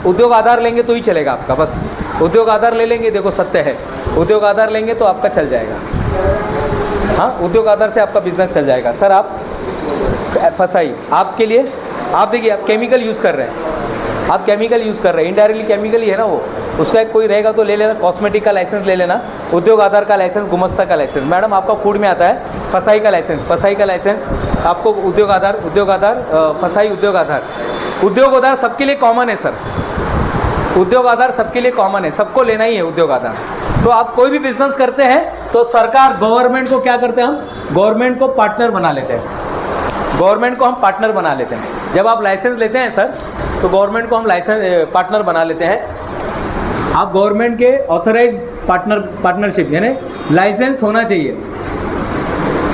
उद्योग आधार लेंगे तो ही चलेगा आपका, बस उद्योग आधार ले लेंगे, देखो सत्य है, उद्योग आधार लेंगे तो आपका चल जाएगा। हाँ, उद्योग आधार से आपका बिजनेस चल जाएगा। सर आप फसाई आपके लिए, आप देखिए आप केमिकल यूज़ कर रहे हैं, आप केमिकल यूज़ कर रहे हैं, इनडायरेक्टली केमिकल ही है ना वो, उसका कोई रहेगा तो ले लेना, कॉस्मेटिक का लाइसेंस ले लेना, उद्योग आधार का लाइसेंस, गुमस्ता का लाइसेंस। मैडम आपका फूड में आता है फसाई का लाइसेंस, फसाई का लाइसेंस आपको उद्योग आधार, फसाई उद्योग आधार, उद्योग आधार सबके लिए कॉमन है सर, उद्योग आधार सबके लिए कॉमन है, सबको लेना ही है उद्योग आधार। तो आप कोई भी बिजनेस करते हैं तो सरकार गवर्नमेंट को क्या करते हैं, हम गवर्नमेंट को पार्टनर बना लेते हैं, गवर्नमेंट को हम पार्टनर बना लेते हैं। जब आप लाइसेंस लेते हैं सर तो गवर्नमेंट को हम लाइसेंस पार्टनर बना लेते हैं। आप गवर्नमेंट के ऑथराइज पार्टनरशिप यानी लाइसेंस होना चाहिए।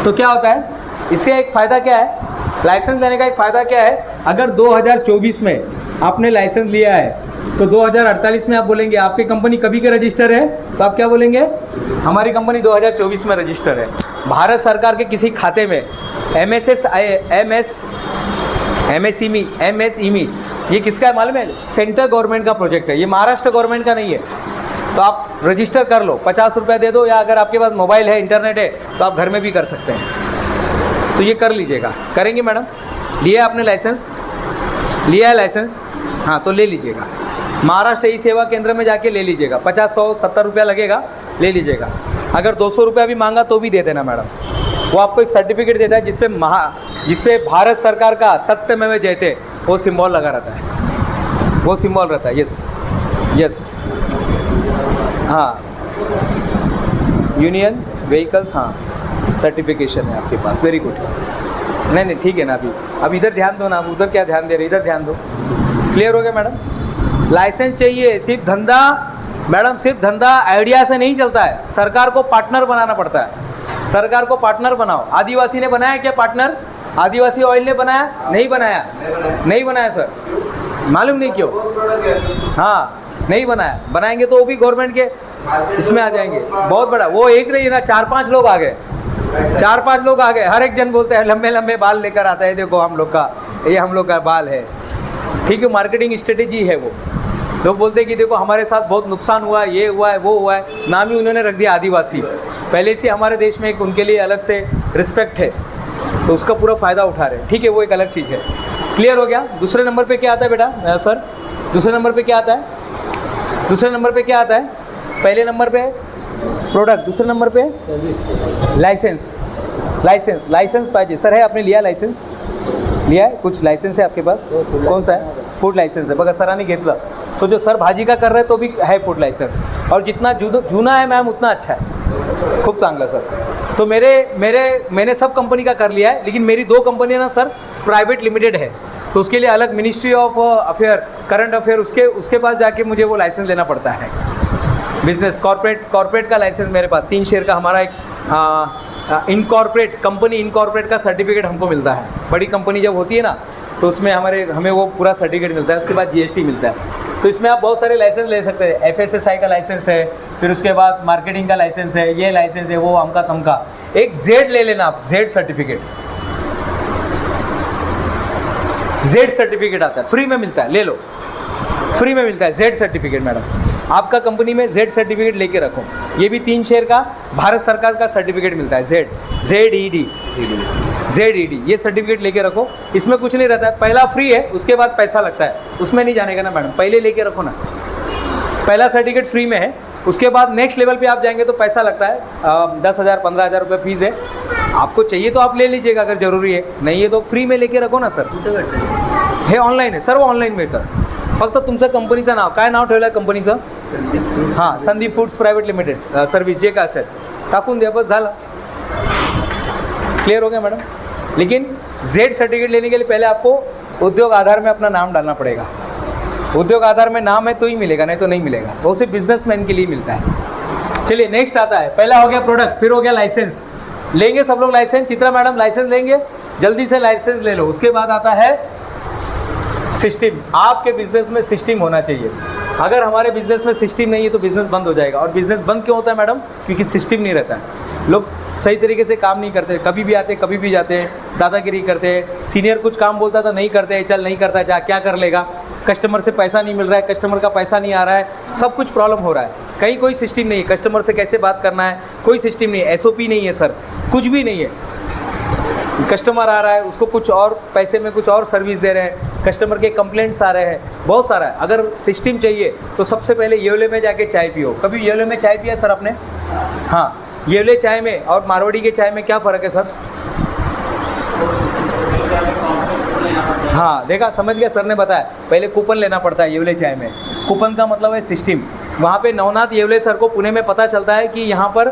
तो क्या होता है इससे एक फ़ायदा क्या है, लाइसेंस लेने का एक फ़ायदा क्या है, अगर 2024 में आपने लाइसेंस लिया है तो 2048 में आप बोलेंगे आपकी कंपनी कभी के रजिस्टर है, तो आप क्या बोलेंगे, हमारी कंपनी 2024 में रजिस्टर है। भारत सरकार के किसी खाते में MSEMI ये किसका है मालूम है, सेंट्रल गवर्नमेंट का प्रोजेक्ट है, ये महाराष्ट्र गवर्नमेंट का नहीं है। तो आप रजिस्टर कर लो, 50 रुपया दे दो, या अगर आपके पास मोबाइल है, इंटरनेट है, तो आप घर में भी कर सकते हैं। तो ये कर लीजिएगा, करेंगे मैडम, लिया आपने लाइसेंस, लिया है लाइसेंस, हाँ तो ले लीजिएगा, महाराष्ट्र ई सेवा केंद्र में जाके ले लीजिएगा, 50, 100, 70 रुपया लगेगा, ले लीजिएगा। अगर 200 रुपया भी मांगा तो भी दे देना मैडम, वो आपको एक सर्टिफिकेट देता है जिसपे भारत सरकार का सत्यमेव जयते वो सिंबल लगा रहता है, वो सिंबल रहता है, यस हाँ, यूनियन व्हीकल्स, हाँ सर्टिफिकेशन है आपके पास, वेरी गुड। नहीं ठीक है ना, अब इधर ध्यान दो ना, आप उधर क्या ध्यान दे रहे, इधर ध्यान दो। क्लियर हो गया मैडम, लाइसेंस चाहिए, सिर्फ धंधा मैडम, सिर्फ धंधा आइडिया से नहीं चलता है, सरकार को पार्टनर बनाना पड़ता है, सरकार को पार्टनर बनाओ। आदिवासी ने बनाया क्या पार्टनर, आदिवासी ऑयल ने बनाया, नहीं बनाया, नहीं बनाया सर, मालूम नहीं क्यों, हाँ नहीं बनाया, बनाएंगे तो वो भी गवर्नमेंट के इसमें आ जाएंगे, बहुत बड़ा, वो एक नहीं ना, 4-5 लोग आ गए, 4-5 लोग आ गए, हर एक जन बोलते हैं लंबे लंबे बाल लेकर आता है, देखो हम लोग का, ये हम लोग का बाल है, ठीक है, मार्केटिंग स्ट्रेटेजी है वो। लोग बोलते हैं कि देखो हमारे साथ बहुत नुकसान हुआ है, ये हुआ है, वो हुआ है, नाम ही उन्होंने रख दिया आदिवासी, पहले से हमारे देश में एक उनके लिए अलग से रिस्पेक्ट है, तो उसका पूरा फ़ायदा उठा रहे हैं, ठीक है, वो एक अलग चीज़ है। क्लियर हो गया। दूसरे नंबर पे क्या आता है बेटा सर, दूसरे नंबर पे क्या आता है, दूसरे नंबर पे क्या आता है, पहले नंबर पे प्रोडक्ट, दूसरे नंबर पे लाइसेंस, लाइसेंस, लाइसेंस पाहिजे सर, है आपने लिया लाइसेंस, लिया है, कुछ लाइसेंस है आपके पास, कौन सा है, फूड लाइसेंस है, बघा सरांनी घेतलं, तो जो सर भाजी का कर रहे हैं तो भी है फूड लाइसेंस, और जितना जूना है मैम उतना अच्छा है, खूब चांगला सर। तो मैंने सब कंपनी का कर लिया है, लेकिन मेरी 2 कंपनियाँ ना सर प्राइवेट लिमिटेड है, तो उसके लिए अलग ministry of affair, current affair, उसके पास जाके मुझे वो लाइसेंस लेना पड़ता है। बिजनेस कॉर्पोरेट का लाइसेंस मेरे पास 3 शेयर का, हमारा एक इनकॉर्पोरेट कंपनी, इनकॉर्पोरेट का सर्टिफिकेट हमको मिलता है। बड़ी कंपनी जब होती है ना तो उसमें हमें वो पूरा सर्टिफिकेट मिलता है, उसके बाद GST मिलता है। तो इसमें आप बहुत सारे लाइसेंस ले सकते हैं, FSSAI का लाइसेंस है, फिर उसके बाद मार्केटिंग का लाइसेंस है, ये लाइसेंस है, वो अमका तमका। एक Z ले लेना आप, Z सर्टिफिकेट, Z सर्टिफिकेट आता है, फ्री में मिलता है, ले लो, फ्री में मिलता है Z सर्टिफिकेट। मैडम आपका कंपनी में Z सर्टिफिकेट लेके रखो, ये भी 3 शेयर का भारत सरकार का सर्टिफिकेट मिलता है, ZED, ये सर्टिफिकेट लेके रखो। इसमें कुछ नहीं रहता है, पहला फ्री है, उसके बाद पैसा लगता है, उसमें नहीं जाने का ना मैडम, पहले लेके रखो ना, पहला सर्टिफिकेट फ्री में है, उसके बाद नेक्स्ट लेवल पे आप जाएंगे तो पैसा लगता है, 10,000 15,000 रुपये फीस है। आपको चाहिए तो आप ले लीजिएगा अगर ज़रूरी है, नहीं है तो फ्री में लेके रखो ना सर। हे ऑनलाईन आहे सर्व, ऑनलाईन मिळतं, फक्त तुमचं कंपनीचं नाव, काय नाव ठेवलं आहे कंपनीचं, हां Sandeep foods private limited service, जे काय असेल टाकून द्या, बस झालं। क्लियर हो गया मैडम। लेकिन Z सर्टिफिकेट लेने के लिए पहले आपको उद्योग आधार में अपना नाम डालना पड़ेगा, उद्योग आधार में नाम है तो ही मिलेगा, नहीं तो नहीं मिलेगा, वो सिर्फ बिजनेसमैन के लिए मिलता है। चलिए नेक्स्ट आता है, पहला हो गया प्रोडक्ट, फिर हो गया लाइसेंस, लेंगे सब लोग लाइसेंस, चित्रा मैडम लाइसेंस लेंगे, जल्दी से लाइसेंस ले लो। उसके बाद आता है सिस्टम, आपके बिजनेस में सिस्टम होना चाहिए। अगर हमारे बिजनेस में सिस्टम नहीं है तो बिजनेस बंद हो जाएगा। और बिजनेस बंद क्यों होता है मैडम, क्योंकि सिस्टम नहीं रहता है, लोग सही तरीके से काम नहीं करते, कभी भी आते कभी भी जाते हैं, दादागिरी करते हैं, सीनियर कुछ काम बोलता तो नहीं करते, चल नहीं करता, जा क्या कर लेगा, कस्टमर से पैसा नहीं मिल रहा है, कस्टमर का पैसा नहीं आ रहा है, सब कुछ प्रॉब्लम हो रहा है। कहीं कोई सिस्टम नहीं है, कस्टमर से कैसे बात करना है कोई सिस्टम नहीं है, SOP नहीं है सर, कुछ भी नहीं है। कस्टमर आ रहा है, उसको कुछ और पैसे में कुछ और सर्विस दे रहे हैं, कस्टमर के कंप्लेंट्स आ रहे हैं, बहुत सारा है। अगर सिस्टम चाहिए तो सबसे पहले येवले में जाके चाय पियो। कभी येवले में चाय पिया सर आपने? हाँ, येवले चाय में और मारवाड़ी के चाय में क्या फ़र्क है सर? हाँ देखा, समझ गया, सर ने बताया। पहले कूपन लेना पड़ता है येवले चाय में। कूपन का मतलब है सिस्टम। वहाँ पे नवनाथ येवले सर को पुणे में पता चलता है कि यहाँ पर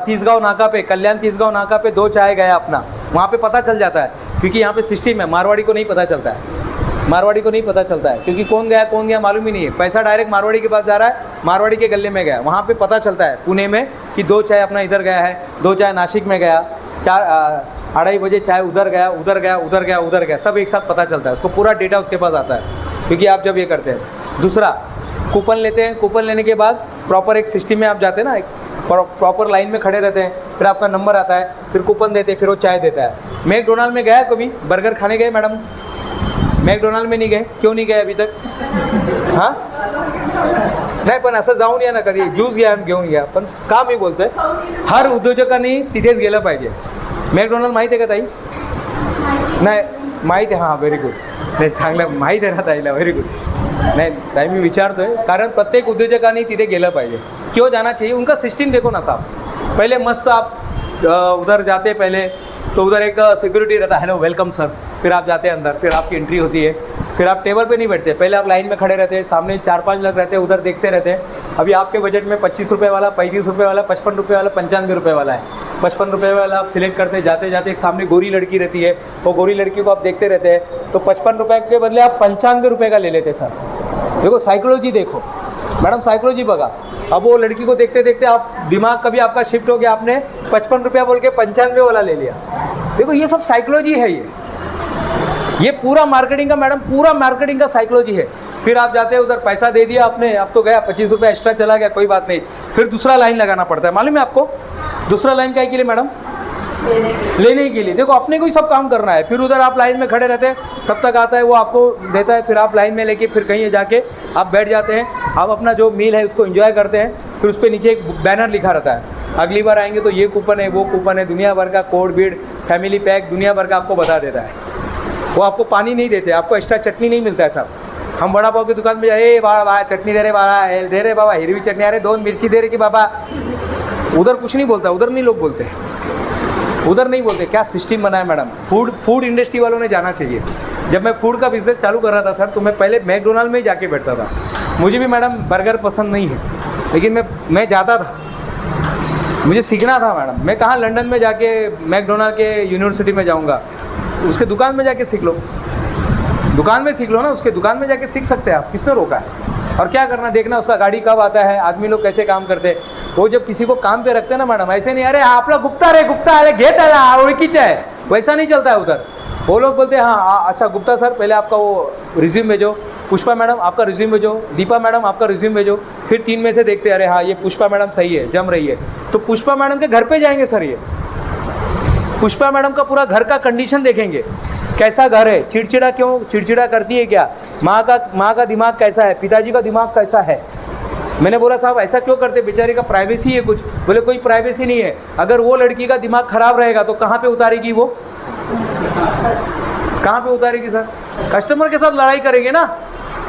तीसगांव नाका पे, कल्याण तीसगांव नाका पे 2 चाय गया अपना, वहाँ पे पता चल जाता है क्योंकि यहाँ पे सिस्टम है। मारवाड़ी को नहीं पता चलता है, मारवाड़ी को नहीं पता चलता है क्योंकि कौन गया मालूम ही नहीं है। पैसा डायरेक्ट मारवाड़ी के पास जा रहा है, मारवाड़ी के गले में गया, वहाँ पे पता चलता है पुणे में कि 2 चाय अपना इधर गया है, 2 चाय नासिक में गया, 2:30 बजे चाय उधर गया, उधर गया, उधर गया, उधर गया, सब एक साथ पता चलता है। उसको पूरा डेटा उसके पास आता है क्योंकि आप जब ये करते हैं। दूसरा, कूपन लेते हैं, कूपन लेने के बाद प्रॉपर एक सिस्टम में आप जाते हैं ना, एक प्रॉपर लाइन में खड़े रहते हैं, फिर आपका नंबर आता है, फिर कूपन देते हैं, फिर वो चाय देता है। मैकडोनाल्ड में गया कभी? बर्गर खाने गए मैडम? मैकडोनाल्ड में नहीं गए, क्यों नहीं गए अभी तक? हाँ नाही, पण असं जाऊन या ना कधी, ज्यूस घ्या घेऊन घ्या, पण का मी बोलतोय हर उद्योजकांनी तिथेच गेलं पाहिजे। मॅकडोनाल्ड माहीत आहे का ताई? नाही माहीत आहे, हां व्हेरी गुड, नाही चांगलं माहीत आहे ना ताईला, व्हेरी गुड। नहीं ताई मी विचारतोय कारण प्रत्येक उद्योजकांनी तिथे गेलं पाहिजे। क्यों जाना चाहिए? उनका सिस्टम देखो ना साहब, पहले मस्त आप उधर जाते पहले तो उधर एक सिक्योरिटी रहता है, हेलो वेलकम सर, फिर आप जाते हैं अंदर, फिर आपकी एंट्री होती है, फिर आप टेबल पे नहीं बैठते, पहले आप लाइन में खड़े रहते हैं, सामने 4-5 लोग रहते हैं, उधर देखते रहते हैं। अभी आपके बजट में 25 रुपये वाला, 35 रुपये वाला, 55 रुपये वाला, 95 रुपये वाला है। 55 रुपये वाला आप सिलेक्ट करते जाते जाते, एक सामने गोरी लड़की रहती है, वो गोरी लड़की को आप देखते रहते हैं, तो 55 रुपये के बदले आप 95 रुपये का ले लेते सर। देखो साइकोलॉजी, देखो मैडम साइकोलॉजी बघा। अब वो लड़की को देखते देखते आप दिमाग कभी आपका शिफ्ट हो गया, आपने 55 रुपया बोल के 95 वाला ले लिया। देखो ये सब साइकोलॉजी है, ये पूरा मार्केटिंग का मैडम, पूरा मार्केटिंग का साइकोलॉजी है। फिर आप जाते हैं उधर, पैसा दे दिया आपने, अब तो गया 25 रुपये एक्स्ट्रा चला गया, कोई बात नहीं, फिर दूसरा लाइन लगाना पड़ता है। मालूम है आपको दूसरा लाइन क्या के लिए मैडम? लेने के लिए। देखो अपने को ही सब काम करना है, फिर उधर आप लाइन में खड़े रहते हैं, तब तक आता है वो आपको देता है, फिर आप लाइन में लेके फिर कहीं जाके आप बैठ जाते हैं, आप अपना जो मील है उसको एंजॉय करते हैं। फिर उस पर नीचे एक बैनर लिखा रहता है, अगली बार आएंगे तो ये कूपन है, वो कूपन है, दुनिया भर का कोड बीड फैमिली पैक दुनिया भर का आपको बता देता है। वो आपको पानी नहीं देते, आपको एक्स्ट्रा चटनी नहीं मिलता है साहब। हम वड़ा पाव की दुकान में जाए, वाह चटनी दे रहे बाबा, दे रहे बाबा हिरवी चटनी, अरे 2 मिर्ची दे रहे कि बाबा, उधर कुछ नहीं बोलता, उधर नहीं लोग बोलते हैं, उधर नहीं बोलते। क्या सिस्टम बना है मैडम, फूड इंडस्ट्री वालों ने जाना चाहिए। जब मैं फूड का बिजनेस चालू कर रहा था सर, तो मैं पहले मैकडोनाल्ड में ही जाके बैठता था। मुझे भी मैडम बर्गर पसंद नहीं है, लेकिन मैं जाता था, मुझे सीखना था मैडम। मैं कहाँ लंदन में जाके मैकडोनाल्ड के यूनिवर्सिटी में जाऊँगा, उसके दुकान में जाके सीख लो, दुकान में सीख लो ना, उसके दुकान में जाके सीख सकते हैं आप, किसने रोका है? और क्या करना, देखना उसका गाड़ी कब आता है, आदमी लोग कैसे काम करते हैं। वो जब किसी को काम पे रखते हैं ना मैडम, ऐसे नहीं अरे आपला गुप्ता रे गुप्ता, अरे घेत आला ओळखीचा है, वैसा नहीं चलता है उधर। वो लोग बोलते हैं हाँ अच्छा गुप्ता सर, पहले आपका वो रिज्यूम भेजो, पुष्पा मैडम आपका रिज्यूम भेजो, दीपा मैडम आपका रिज्यूम भेजो, फिर 3 में से देखते हैं अरे हाँ ये पुष्पा मैडम सही है, जम रही है, तो पुष्पा मैडम के घर पे जाएंगे सर। ये पुष्पा मैडम का पूरा घर का कंडीशन देखेंगे, कैसा घर है, चिड़चिड़ा क्यों, चिड़चिड़ा करती है क्या, माँ का दिमाग कैसा है, पिताजी का दिमाग कैसा है। मैंने बोला साहब ऐसा क्यों करते, बेचारे का प्राइवेसी है कुछ। बोले कोई प्राइवेसी नहीं है, अगर वो लड़की का दिमाग खराब रहेगा तो कहाँ पे उतारेगी, वो कहाँ पे उतारेगी सर? कस्टमर के साथ लड़ाई करेंगे ना,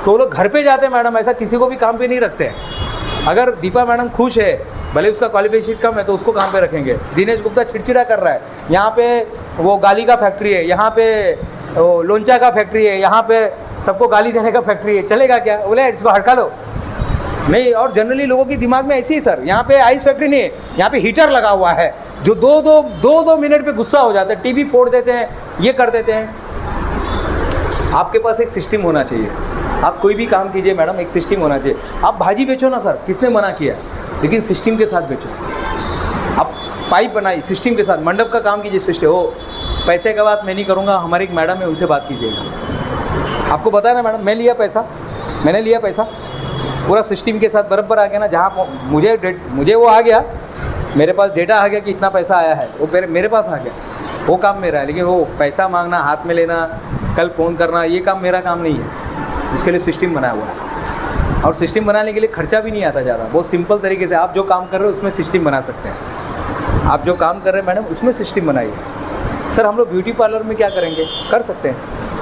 तो वो लोग घर पे जाते हैं मैडम, ऐसा किसी को भी काम पे नहीं रखते हैं। अगर दीपा मैडम खुश है, भले उसका क्वालिफिकेशन कम है, तो उसको काम पे रखेंगे। दिनेश गुप्ता चिड़चिड़ा कर रहा है, यहाँ पे वो गाली का फैक्ट्री है, यहाँ पे वो लोंचा का फैक्ट्री है, यहाँ पे सबको गाली देने का फैक्ट्री है, चलेगा क्या? बोले इसको हड़का लो नहीं। और जनरली लोगों के दिमाग में ऐसे ही सर, यहाँ पे आइस फैक्ट्री नहीं है, यहाँ पे हीटर लगा हुआ है, जो दो मिनट पे गुस्सा हो जाता है, टीवी फोड़ देते हैं, ये कर देते हैं। आपके पास एक सिस्टम होना चाहिए, आप कोई भी काम कीजिए मैडम, एक सिस्टम होना चाहिए। आप भाजी बेचो ना सर, किसने मना किया, लेकिन सिस्टम के साथ बेचो। आप पाइप बनाई सिस्टम के साथ, मंडप का काम कीजिए सिस्टम। हो पैसे का बात मैं नहीं करूँगा, हमारी एक मैडम है उनसे बात कीजिएगा। आपको पता है ना मैडम, मैंने लिया पैसा पूरा सिस्टम के साथ बराबर आ गया ना, जहाँ मुझे वो आ गया, मेरे पास डेटा आ गया कि इतना पैसा आया है, वो मेरे पास आ गया, वो काम मेरा है। लेकिन वो पैसा मांगना, हाथ में लेना, कल फ़ोन करना, ये काम मेरा काम नहीं है। उसके लिए सिस्टम बनाया हुआ है। और सिस्टम बनाने के लिए खर्चा भी नहीं आता ज़्यादा, बहुत सिंपल तरीके से आप जो काम कर रहे हो उसमें सिस्टम बना सकते हैं। आप जो काम कर रहे हैं मैडम उसमें सिस्टम बनाइए। सर हम लोग ब्यूटी पार्लर में क्या करेंगे, कर सकते हैं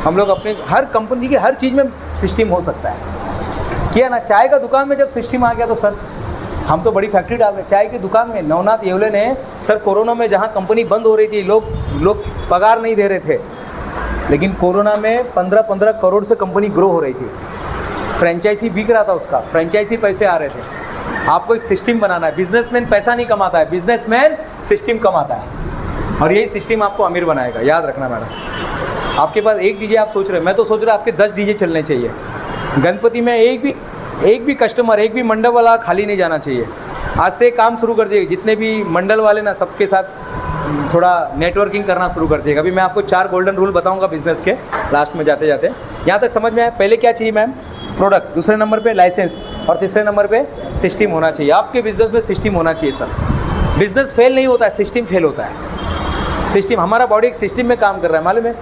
हम लोग अपने हर कंपनी की हर चीज़ में सिस्टम हो सकता है। किया ना, चाय का दुकान में जब सिस्टम आ गया तो सर हम तो बड़ी फैक्ट्री डाल रहे। चाय की दुकान में नवनाथ येवले ने सर कोरोना में जहाँ कंपनी बंद हो रही थी, लोग पगार नहीं दे रहे थे, लेकिन कोरोना में 15-15 करोड़ से कंपनी ग्रो हो रही थी। फ्रेंचाइजी बिक रहा था उसका, फ्रेंचाइजी पैसे आ रहे थे। आपको एक सिस्टम बनाना है। बिजनेसमैन पैसा नहीं कमाता है, बिजनेसमैन सिस्टम कमाता है, और यही सिस्टम आपको अमीर बनाएगा। याद रखना मैडम। आपके पास एक डीजे आप सोच रहे हैं, मैं तो सोच रहा हूँ आपके 10 डीजे चलने चाहिए। गणपति में एक भी कस्टमर, एक भी मंडल वाला खाली नहीं जाना चाहिए। आज से काम शुरू कर दिए, जितने भी मंडल वाले ना सबके साथ थोड़ा नेटवर्किंग करना शुरू कर दिएगा। अभी मैं आपको 4 गोल्डन रूल बताऊंगा बिजनेस के लास्ट में जाते जाते। यहाँ तक समझ में आया? पहले क्या चाहिए मैम? प्रोडक्ट, दूसरे नंबर पे लाइसेंस, और तीसरे नंबर पे सिस्टम होना चाहिए। आपके बिजनेस में सिस्टम होना चाहिए सर। बिजनेस फेल नहीं होता है, सिस्टम फेल होता है। सिस्टम, हमारा बॉडी एक सिस्टम में काम कर रहा है, मालूम है?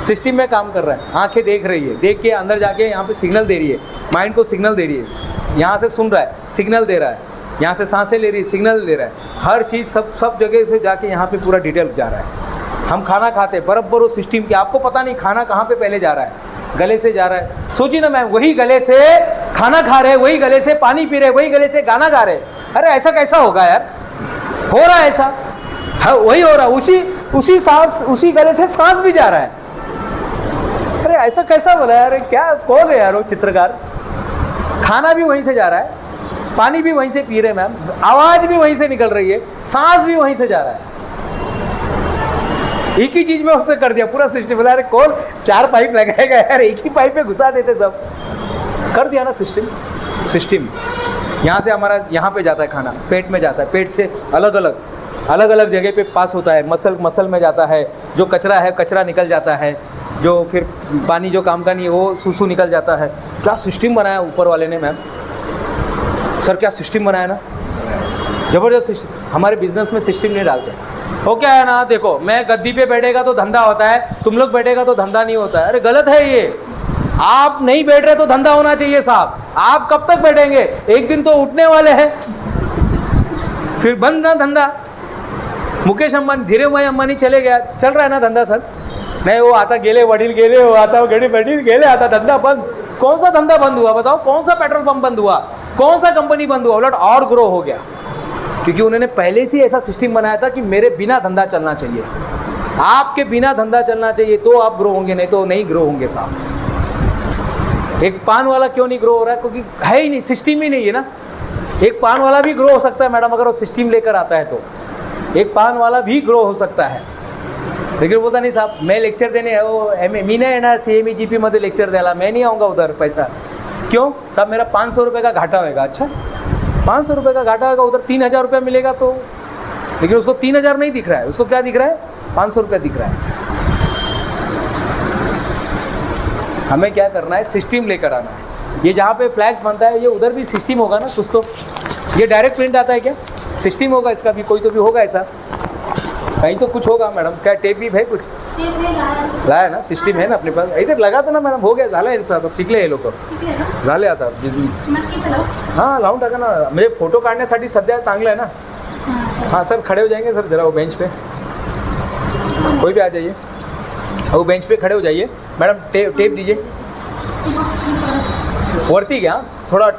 सिस्टम में काम कर रहा है। आंखें देख रही है, देख के अंदर जाके यहाँ पे सिग्नल दे रही है, माइंड को सिग्नल दे रही है। यहाँ से सुन रहा है, सिग्नल दे रहा है, यहाँ से सांसें ले रही है, सिग्नल दे रहा है। हर चीज़ सब जगह से जाके यहाँ पे पूरा डिटेल जा रहा है। हम खाना खाते बराबर वो सिस्टम के, आपको पता नहीं खाना कहाँ पे पहले जा रहा है, गले से जा रहा है। सोचिए ना मैम, वही गले से खाना खा रहे, वही गले से पानी पी रहे, वही गले से गाना गा रहे। अरे ऐसा कैसा होगा यार? हो रहा है ऐसा, हाँ वही हो रहा है। उसी सांस, उसी गले से सांस भी जा रहा है। अरे ऐसा कैसा बोला यार? क्या, कौन है यार वो चित्रकार? खाना भी वहीं से जा रहा है, पानी भी वहीं से पी रहे मैम, आवाज भी वहीं से निकल रही है, सांस भी वहीं से जा रहा है। एक ही चीज में उससे कर दिया पूरा सिस्टम। बोला अरे कौन 4 पाइप लगाएगा यार, एक ही पाइप में घुसा देते सब। कर दिया ना सिस्टम। यहाँ से हमारा यहाँ पे जाता है खाना, पेट में जाता है, पेट से अलग अलग जगह पे पास होता है, मसल में जाता है। जो कचरा है कचरा निकल जाता है, जो फिर पानी जो काम का नहीं है वो सूसू निकल जाता है। क्या सिस्टम बनाया ऊपर वाले ने मैम? सर क्या सिस्टम बनाया ना, ज़बरदस्त सिस्टम। हमारे बिजनेस में सिस्टम नहीं डालते। हो क्या है ना, देखो मैं गद्दी पे बैठेगा तो धंधा होता है, तुम लोग बैठेगा तो धंधा नहीं होता है। अरे गलत है ये। आप नहीं बैठ रहे तो धंधा होना चाहिए साहब। आप कब तक बैठेंगे? एक दिन तो उठने वाले हैं, फिर बंद ना धंधा। मुकेश अंबानी, धीरे भाई अंबानी चले गया, चल रहा है ना धंधा सर? नहीं, वो आता गेले, वडील गेले, वो आता गडी वडील गेले, आता धंधा बंद। कौन सा धंधा बंद हुआ बताओ? कौन सा पेट्रोल पंप बंद हुआ? कौन सा कंपनी बंद हुआ? उलट और ग्रो हो गया, क्योंकि उन्होंने पहले से ऐसा सिस्टम बनाया था कि मेरे बिना धंधा चलना चाहिए। आपके बिना धंधा चलना चाहिए तो आप ग्रो होंगे, नहीं तो नहीं ग्रो होंगे साहब। एक पान वाला क्यों नहीं ग्रो हो रहा है? क्योंकि है ही नहीं, सिस्टम ही नहीं है ना। एक पान वाला भी ग्रो हो सकता है मैडम, अगर वो सिस्टम लेकर आता है तो। एक पान वाला भी ग्रो हो सकता है, लेकिन बोलता नहीं साहब मैं लेक्चर देने, वो मी नाही येणार CMEGP मध्ये लेक्चर द्यायला, मैं नहीं आऊँगा उधर। पैसा क्यों साहब? मेरा 500 रुपये का घाटा होएगा। अच्छा 500 रुपये का घाटा होगा, उधर 3000 रुपया मिलेगा तो। लेकिन उसको 3000 नहीं दिख रहा है, उसको क्या दिख रहा है? 500 रुपया दिख रहा है। हमें क्या करना है? सिस्टम लेकर आना है। ये जहाँ पे फ्लैग्स बनता है ये उधर भी सिस्टम होगा ना कुछ तो। ये डायरेक्ट प्रिंट आता है क्या? सिस्टम होगा इसका भी, कोई तो भी होगा ऐसा, कहीं तो कुछ होगा मैडम। क्या टेप भी है कुछ? लाया ना, सिस्टम है ना अपने पास, इधर लगा तो ना मॅडम, हो गया झालं यांचं आता, शिकले हे लोक, झाले आता हाँ लावून टाका ना, म्हणजे फोटो काढण्यासाठी सध्या चांगलं आहे ना। हाँ सर खड़े हो जाएंगे सर, जरा वो बेंच पे कोई भी आ जाइए, वो बेंच पे खड़े हो जाइए मैडम। टेप दीजिए वरती घ्या, थोड़ा